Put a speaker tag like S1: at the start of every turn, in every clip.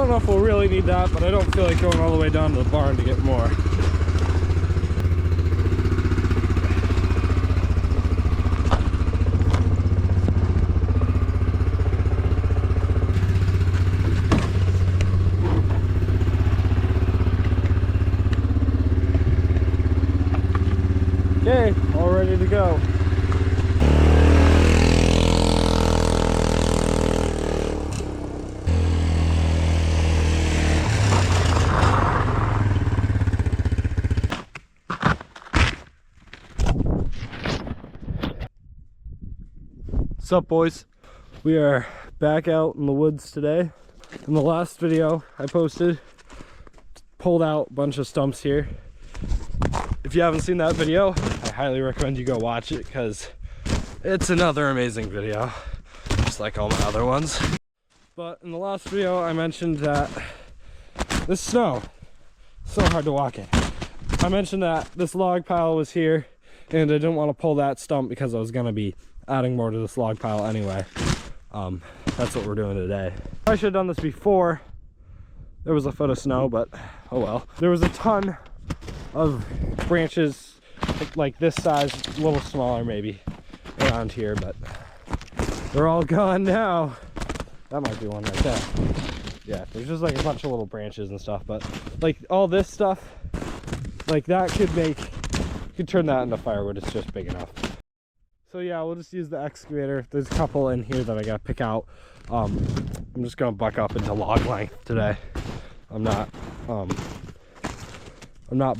S1: don't know if we'll really need that, but I don't feel like going all the way down to the barn to get more. Okay, all ready to go. What's up, boys? We are back out in the woods today. In the last video I posted, pulled out a bunch of stumps here. If you haven't seen that video, I highly recommend you go watch it because it's another amazing video, just like all my other ones. But in the last video I mentioned that this snow is so hard to walk in. I mentioned that this log pile was here and I didn't want to pull that stump because I was going to be adding more to this log pile anyway. That's what we're doing today. I should have done this before there was a foot of snow, but oh well. There was a ton of branches like this size, a little smaller maybe, around here, but they're all gone now. That might be one right there. Yeah, there's just like a bunch of little branches and stuff, but like all this stuff, like that could turn that into firewood. It's just big enough. So yeah, we'll just use the excavator. There's a couple in here that I gotta pick out. I'm just gonna buck up into log length today. I'm not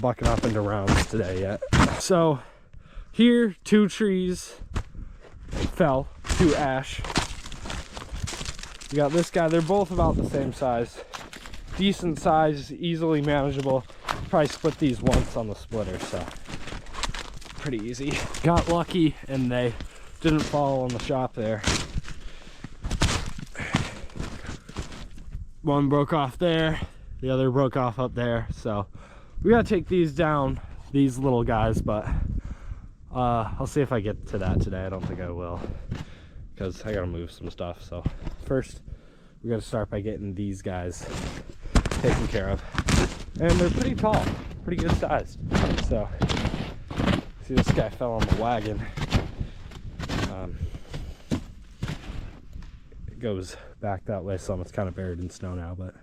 S1: bucking up into rounds today yet. So here, 2 trees fell to ash. We got this guy. They're both about the same size, decent size, easily manageable. Probably split these once on the splitter, so pretty easy. Got lucky and they didn't fall on the shop there. One broke off there, the other broke off up there, so we gotta take these down, these little guys, but I'll see if I get to that today. I don't think I will because I gotta move some stuff. So first we gotta start by getting these guys taken care of, and they're pretty tall, pretty good sized. So see, this guy fell on the wagon. It goes back that way some. It's kind of buried in snow now, but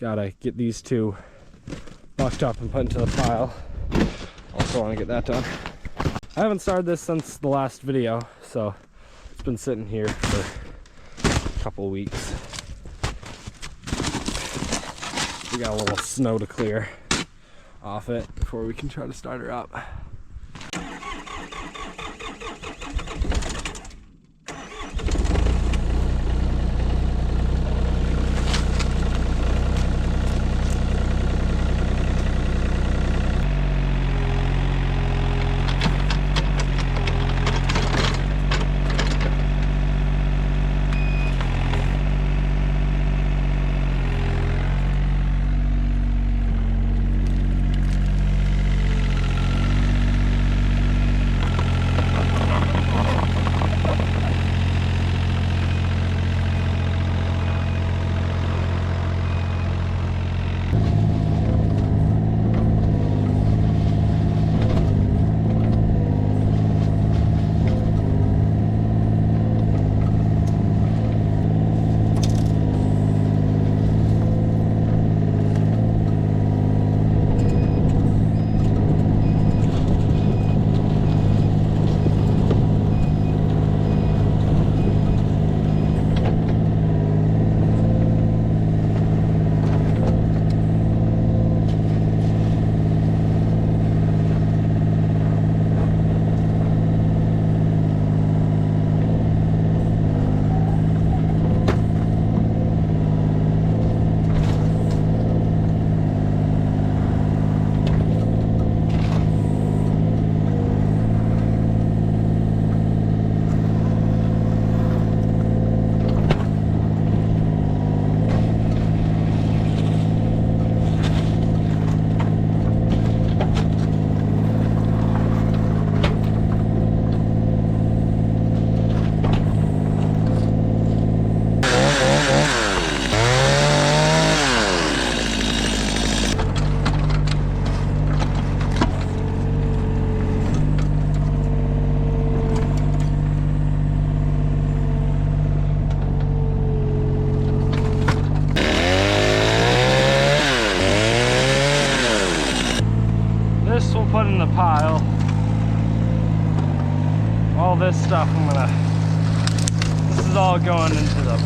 S1: gotta get these 2 bucked up and put into the pile. Also want to get that done. I haven't started this since the last video, so it's been sitting here for a couple weeks. We got a little snow to clear off it before we can try to start her up. all this stuff this is all going into the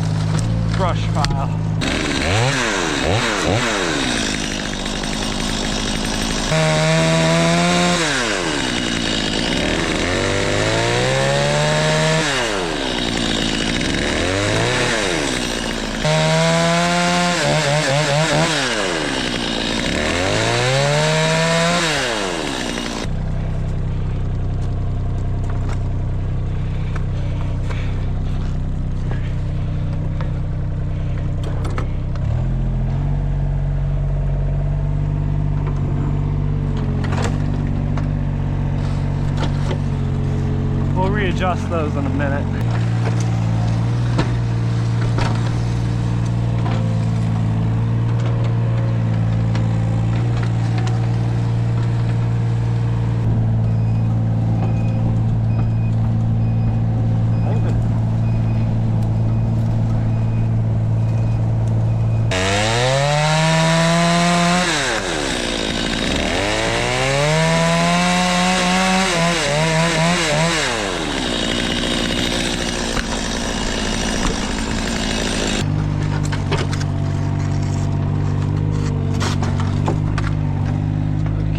S1: brush pile. We'll readjust those in a minute.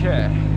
S1: Okay.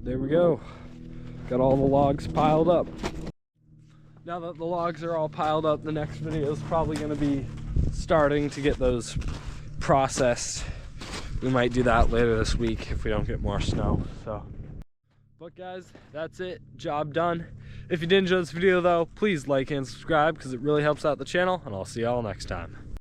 S1: There we go. Got all the logs piled up. Now that the logs are all piled up, the next video is probably going to be starting to get those processed. We might do that later this week if we don't get more snow. But guys, that's it. Job done. If you did enjoy this video though, please like and subscribe because it really helps out the channel, and I'll see y'all next time.